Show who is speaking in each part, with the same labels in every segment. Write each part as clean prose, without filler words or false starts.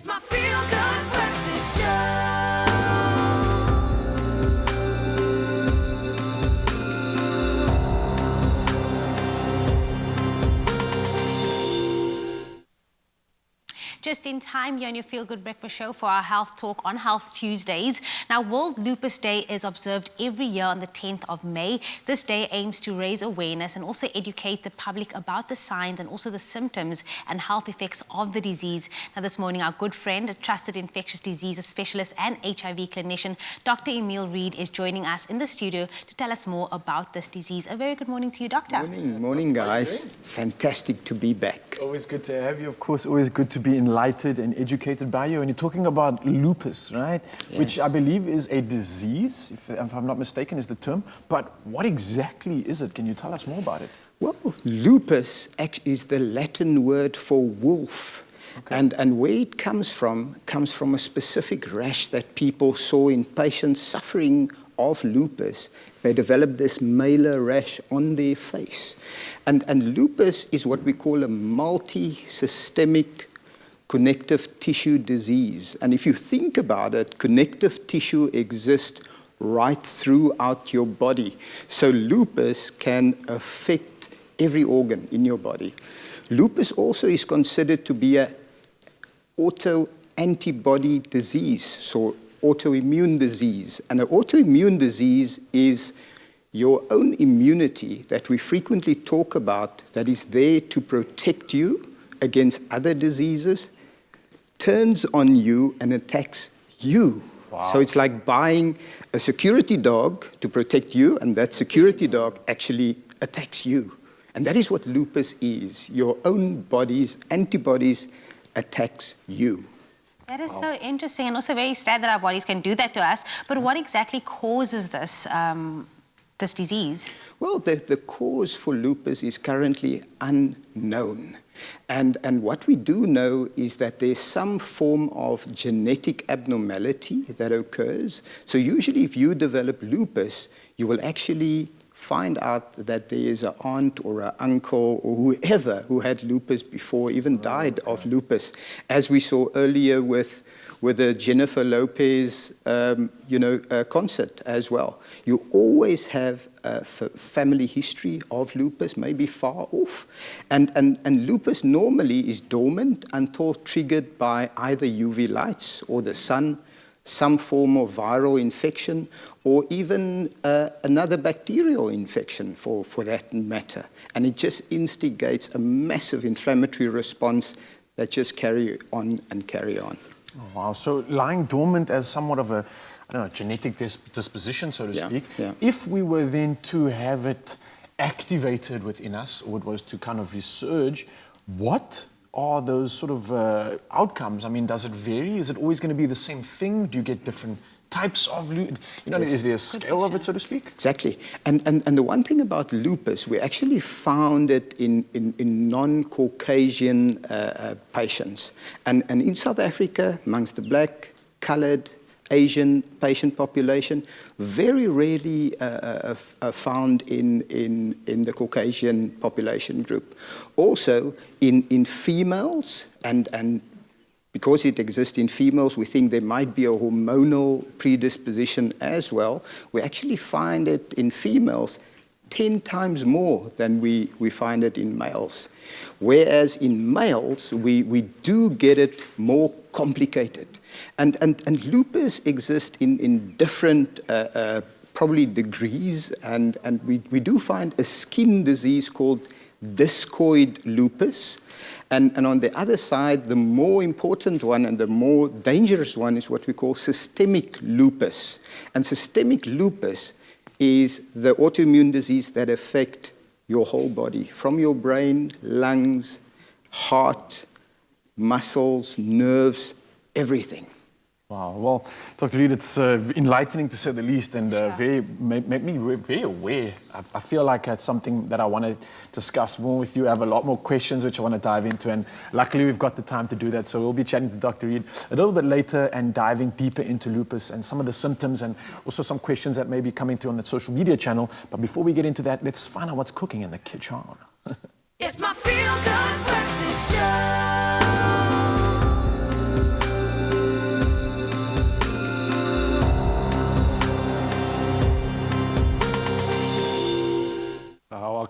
Speaker 1: my feel-good breakfast show.
Speaker 2: Just in time here on your Feel Good Breakfast Show for our Health Talk on Health Tuesdays. Now, World Lupus Day is observed every year on the 10th of May. This day aims to raise awareness and also educate the public about the signs and also the symptoms and health effects of the disease. Now, this morning, our good friend, a trusted infectious diseases specialist and HIV clinician, Dr. Emile Reid, is joining us in the studio to tell us more about this disease. A very good morning to you, Doctor.
Speaker 3: Morning, guys. Fantastic to be back.
Speaker 4: Always good to have you, of course. Always good to be enlightened and educated by you. And you're talking about lupus, right?
Speaker 3: Yes.
Speaker 4: Which I believe is a disease, if I'm not mistaken, is the term. But what exactly is it? Can you tell us more about it?
Speaker 3: Well, lupus is the Latin word for wolf. Okay. And where it comes from a specific rash that people saw in patients suffering of lupus. They developed this malar rash on their face. And lupus is what we call a multi-systemic connective tissue disease. And if you think about it, connective tissue exists right throughout your body. So lupus can affect every organ in your body. Lupus also is considered to be an autoantibody disease, so autoimmune disease. And an autoimmune disease is your own immunity that we frequently talk about that is there to protect you against other diseases, turns on you and attacks you. Wow. So it's like buying a security dog to protect you, and that security dog actually attacks you. And that is what lupus is. Your own body's antibodies attacks you.
Speaker 2: That is so interesting and also very sad that our bodies can do that to us. But what exactly causes this, this disease?
Speaker 3: Well, the cause for lupus is currently unknown. And what we do know is that there's some form of genetic abnormality that occurs. So usually if you develop lupus, you will actually find out that there is an aunt or an uncle or whoever who had lupus before even died of lupus, as we saw earlier with the Jennifer Lopez concert as well. You always have a family history of lupus, maybe far off. And lupus normally is dormant until triggered by either UV lights or the sun, some form of viral infection, or even another bacterial infection for that matter. And it just instigates a massive inflammatory response that just carry on and carry on.
Speaker 4: Oh, wow, so lying dormant as somewhat of a, I don't know, genetic disposition, so to speak. Yeah. If we were then to have it activated within us, or it was to kind of resurge, what are those sort of outcomes? I mean, does it vary? Is it always going to be the same thing? Do you get different types of, is there a scale of it, so to speak?
Speaker 3: Exactly. And the one thing about lupus, we actually found it in non-Caucasian patients. And in South Africa, amongst the black, colored, Asian patient population, very rarely found in the Caucasian population group. Also, in females, and because it exists in females, we think there might be a hormonal predisposition as well. We actually find it in females 10 times more than we find it in males. Whereas in males, we do get it more complicated. And lupus exists in different probably degrees, and we do find a skin disease called discoid lupus. And on the other side, the more important one and the more dangerous one is what we call systemic lupus. And systemic lupus is the autoimmune disease that affects your whole body, from your brain, lungs, heart, muscles, nerves, everything.
Speaker 4: Wow. Well, Dr. Reid, it's enlightening to say the least, and made me very aware. I feel like that's something that I want to discuss more with you. I have a lot more questions which I want to dive into, and luckily we've got the time to do that. So we'll be chatting to Dr. Reid a little bit later and diving deeper into lupus and some of the symptoms, and also some questions that may be coming through on the social media channel. But before we get into that, let's find out what's cooking in the kitchen.
Speaker 1: It's my feel-good breakfast show.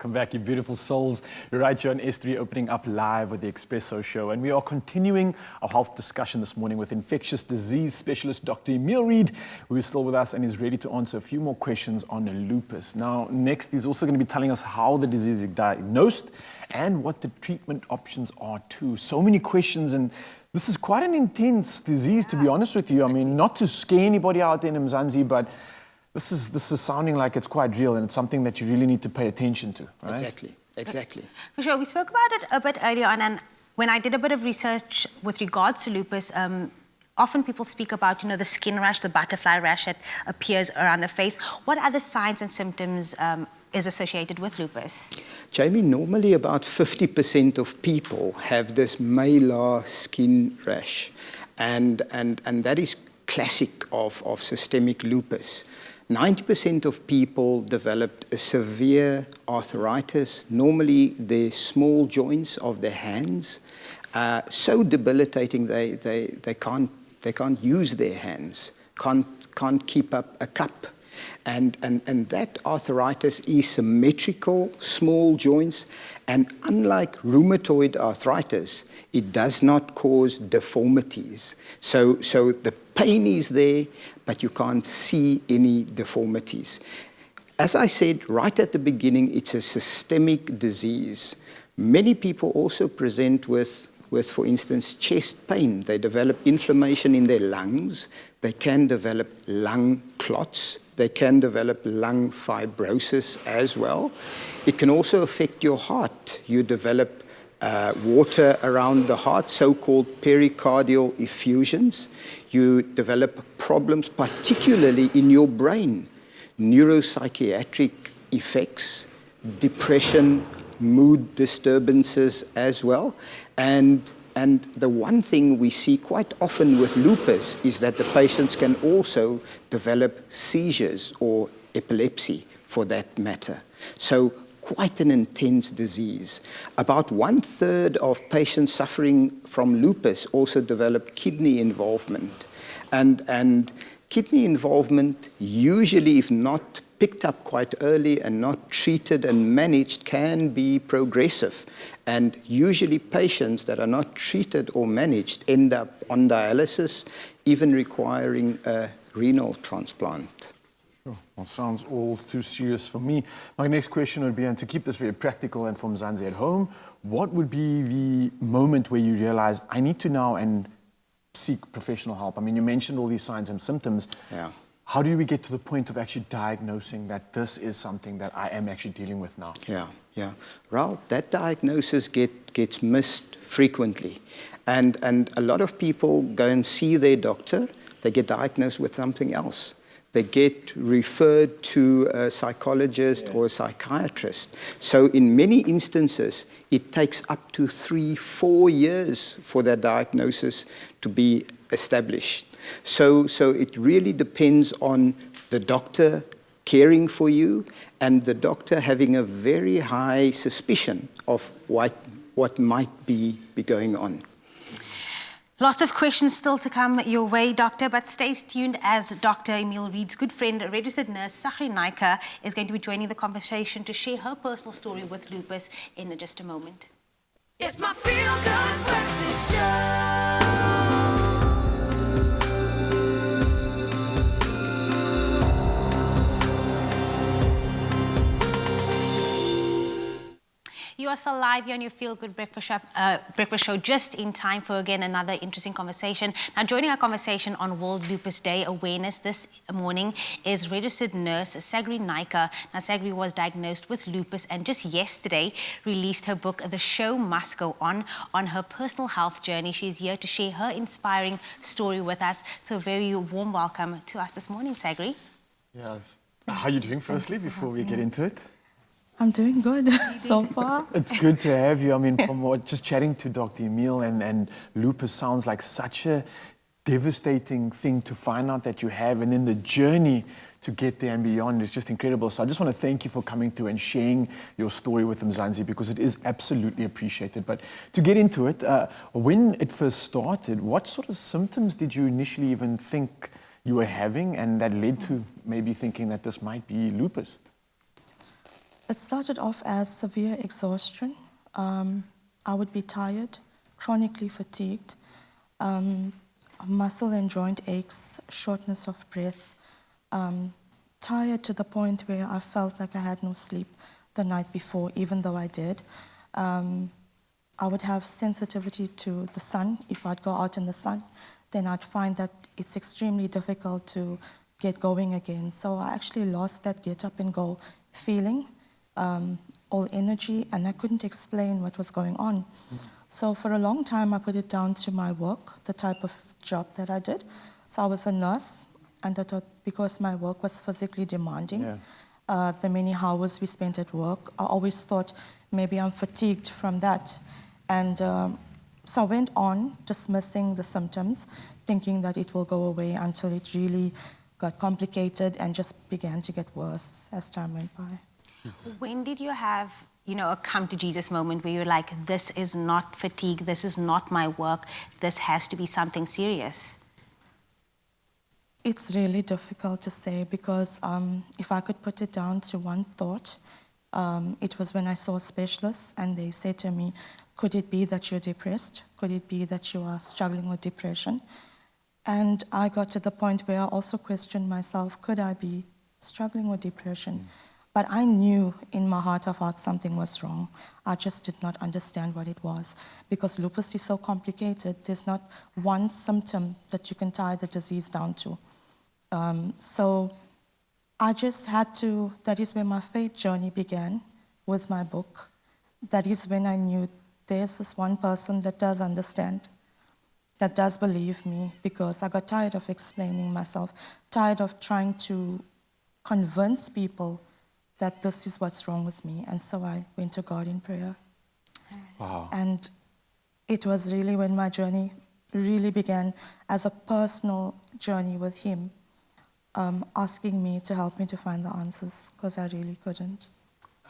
Speaker 4: Welcome back, you beautiful souls. We're right here on S3, opening up live with the Expresso show. And we are continuing our health discussion this morning with infectious disease specialist Dr. Emile Reid, who is still with us and is ready to answer a few more questions on lupus. Now, next, he's also going to be telling us how the disease is diagnosed and what the treatment options are too. So many questions, and this is quite an intense disease, to be honest with you. I mean, not to scare anybody out there in Mzansi, but this is sounding like it's quite real, and it's something that you really need to pay attention to, right?
Speaker 3: Exactly.
Speaker 2: For sure. We spoke about it a bit earlier on, and when I did a bit of research with regards to lupus, often people speak about, the skin rash, the butterfly rash that appears around the face. What other signs and symptoms is associated with lupus?
Speaker 3: Jamie, normally about 50% of people have this malar skin rash, and that is classic of systemic lupus. 90% of people developed a severe arthritis, normally the small joints of the hands, so debilitating they can't use their hands, can't keep up a cup. And that arthritis is symmetrical, small joints, and unlike rheumatoid arthritis, it does not cause deformities. So the pain is there, but you can't see any deformities. As I said right at the beginning, it's a systemic disease. Many people also present with, for instance, chest pain. They develop inflammation in their lungs. They can develop lung clots. They can develop lung fibrosis as well. It can also affect your heart. You develop water around the heart, so-called pericardial effusions. You develop problems, particularly in your brain, neuropsychiatric effects, depression, mood disturbances as well. And the one thing we see quite often with lupus is that the patients can also develop seizures or epilepsy for that matter. So quite an intense disease. About 1/3 of patients suffering from lupus also develop kidney involvement. And kidney involvement, usually if not picked up quite early and not treated and managed, can be progressive. And usually patients that are not treated or managed end up on dialysis, even requiring a renal transplant.
Speaker 4: Well, sounds all too serious for me. My next question would be, and to keep this very practical and for Mzansi at home, what would be the moment where you realize I need to now and seek professional help? I mean, you mentioned all these signs and symptoms.
Speaker 3: Yeah.
Speaker 4: How do we get to the point of actually diagnosing that this is something that I am actually dealing with now?
Speaker 3: Yeah. Well, that diagnosis gets missed frequently. And a lot of people go and see their doctor, they get diagnosed with something else. They get referred to a psychologist or a psychiatrist. So in many instances, it takes up to 3-4 years for that diagnosis to be established. So it really depends on the doctor caring for you and the doctor having a very high suspicion of what might be going on.
Speaker 2: Lots of questions still to come your way, Doctor, but stay tuned as Dr. Emile Reid's good friend, registered nurse Sagri Naika, is going to be joining the conversation to share her personal story with lupus in just a moment.
Speaker 1: It's my feel-good breakfast show.
Speaker 2: You are still live here on your Feel Good breakfast show, just in time for, again, another interesting conversation. Now, joining our conversation on World Lupus Day awareness this morning is registered nurse Sagri Naika. Now, Sagri was diagnosed with lupus and just yesterday released her book, The Show Must Go On her personal health journey. She's here to share her inspiring story with us. So, a very warm welcome to us this morning, Sagri.
Speaker 4: Yes. How are you doing, firstly, before we get into it?
Speaker 5: I'm doing good so far.
Speaker 4: It's good to have you. I mean, from just chatting to Dr. Emile, and lupus sounds like such a devastating thing to find out that you have, and then the journey to get there and beyond is just incredible. So I just want to thank you for coming through and sharing your story with Mzansi, because it is absolutely appreciated. But to get into it, when it first started, what sort of symptoms did you initially even think you were having, and that led to maybe thinking that this might be lupus?
Speaker 5: It started off as severe exhaustion. I would be tired, chronically fatigued, muscle and joint aches, shortness of breath, tired to the point where I felt like I had no sleep the night before, even though I did. I would have sensitivity to the sun. If I'd go out in the sun, then I'd find that it's extremely difficult to get going again. So I actually lost that get up and go feeling, all energy, and I couldn't explain what was going on. So for a long time, I put it down to my work, the type of job that I did. So I was a nurse, and I thought because my work was physically demanding, the many hours we spent at work, I always thought maybe I'm fatigued from that. And so I went on dismissing the symptoms, thinking that it will go away until it really got complicated and just began to get worse as time went by.
Speaker 2: When did you have, a come to Jesus moment where you're like, this is not fatigue, this is not my work, this has to be something serious?
Speaker 5: It's really difficult to say because if I could put it down to one thought, it was when I saw specialists and they said to me, could it be that you're depressed? Could it be that you are struggling with depression? And I got to the point where I also questioned myself, could I be struggling with depression? But I knew in my heart of hearts something was wrong. I just did not understand what it was because lupus is so complicated. There's not one symptom that you can tie the disease down to. So I just had to, that is when my faith journey began with my book. That is when I knew there's this one person that does understand, that does believe me, because I got tired of explaining myself, tired of trying to convince people that this is what's wrong with me. And so I went to God in prayer.
Speaker 4: Wow.
Speaker 5: And it was really when my journey really began as a personal journey with Him, asking me to help me to find the answers, because I really couldn't.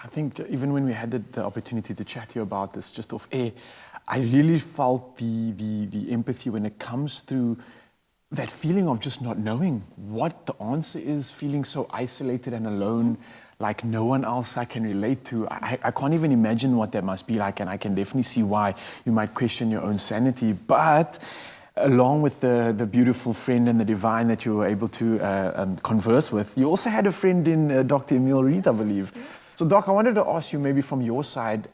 Speaker 4: I think even when we had the opportunity to chat to you about this just off air, I really felt the empathy when it comes through that feeling of just not knowing what the answer is, feeling so isolated and alone, like no one else I can relate to. I can't even imagine what that must be like, and I can definitely see why you might question your own sanity. But along with the beautiful friend and the divine that you were able to converse with, you also had a friend in Dr. Emile Reid, I believe.
Speaker 5: Yes.
Speaker 4: So, Doc, I wanted to ask you maybe from your side,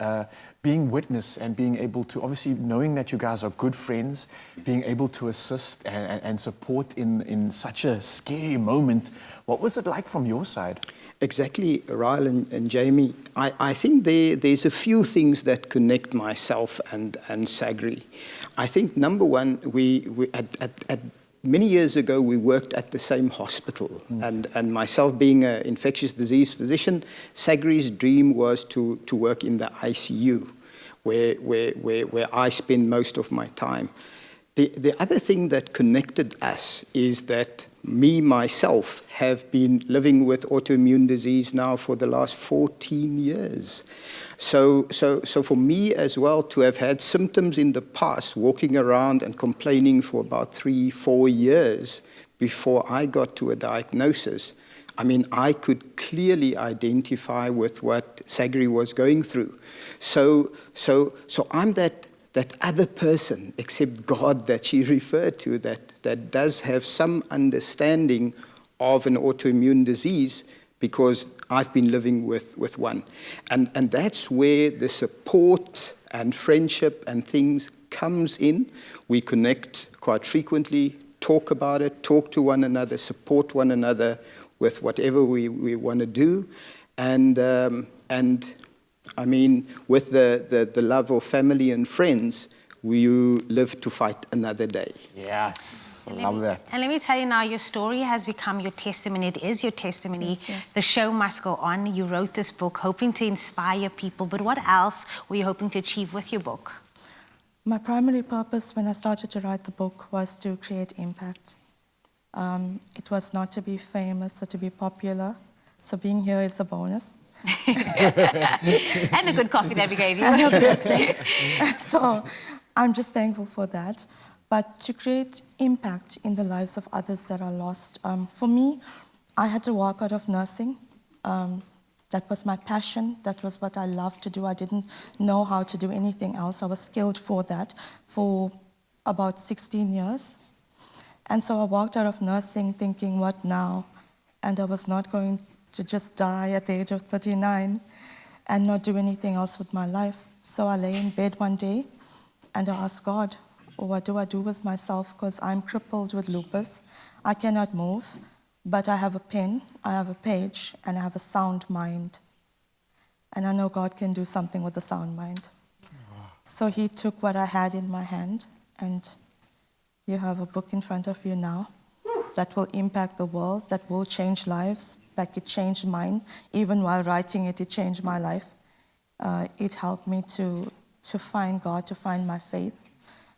Speaker 4: being witness and being able to, obviously knowing that you guys are good friends, being able to assist and support in such a scary moment, what was it like from your side?
Speaker 3: Exactly, Ryle and Jamie. I think there's a few things that connect myself and Sagri. I think number one, we at many years ago we worked at the same hospital, and myself being an infectious disease physician, Sagri's dream was to work in the ICU, where I spend most of my time. The other thing that connected us is that myself, have been living with autoimmune disease now for the last 14 years. So for me as well, to have had symptoms in the past, walking around and complaining for about 3-4 years before I got to a diagnosis, I mean, I could clearly identify with what Sagri was going through. So I'm that other person, except God, that she referred to, that does have some understanding of an autoimmune disease, because I've been living with one. And that's where the support and friendship and things comes in. We connect quite frequently, talk about it, talk to one another, support one another with whatever we want to do. And I mean, with the love of family and friends, we live to fight another day.
Speaker 4: Yes, I love that.
Speaker 2: And let me tell you now, your story has become your testimony. It is your testimony.
Speaker 5: Yes, yes.
Speaker 2: The show must go on. You wrote this book hoping to inspire people, but what else were you hoping to achieve with your book?
Speaker 5: My primary purpose when I started to write the book was to create impact. It was not to be famous or to be popular, so being here is a bonus.
Speaker 2: And the good coffee that we gave you.
Speaker 5: And a blessing. So I'm just thankful for that. But to create impact in the lives of others that are lost. For me, I had to walk out of nursing. That was my passion. That was what I loved to do. I didn't know how to do anything else. I was skilled for that for about 16 years. And so I walked out of nursing thinking, what now? And I was not going to just die at the age of 39 and not do anything else with my life. So I lay in bed one day and I asked God, what do I do with myself? Because I'm crippled with lupus. I cannot move. But I have a pen, I have a page, and I have a sound mind. And I know God can do something with a sound mind. So he took what I had in my hand, and you have a book in front of you now that will impact the world, that will change lives, like it changed mine. Even while writing it, it changed my life. It helped me to find God, to find my faith,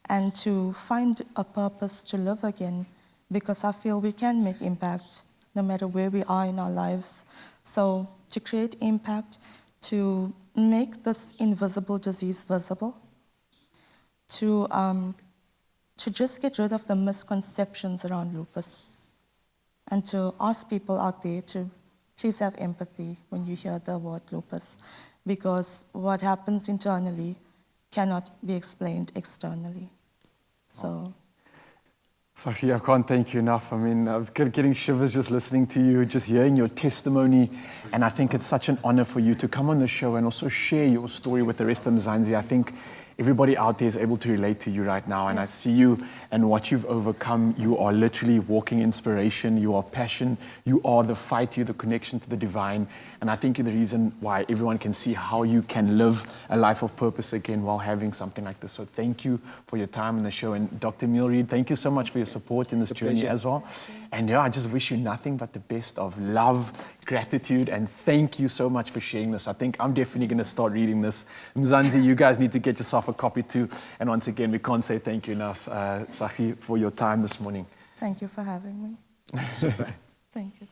Speaker 5: and to find a purpose to live again. Because I feel we can make impact no matter where we are in our lives. So to create impact, to make this invisible disease visible, to just get rid of the misconceptions around lupus, and to ask people out there to please have empathy when you hear the word lupus, because what happens internally cannot be explained externally. So.
Speaker 4: Sakhi, I can't thank you enough. I mean, I'm getting shivers just listening to you, just hearing your testimony. And I think it's such an honor for you to come on the show and also share your story with the rest of Mzansi. I think everybody out there is able to relate to you right now. And I see you and what you've overcome. You are literally walking inspiration. You are passion. You are the fight. You're the connection to the divine. And I think you're the reason why everyone can see how you can live a life of purpose again while having something like this. So thank you for your time on the show. And Dr. Emile Reid, thank you so much for your support in this journey as well. And yeah, I just wish you nothing but the best of love, gratitude, and thank you so much for sharing this. I think I'm definitely going to start reading this. Mzansi, you guys need to get yourself a copy too. And once again, we can't say thank you enough, Sakhi, for your time this morning.
Speaker 5: Thank you for having me. Thank you.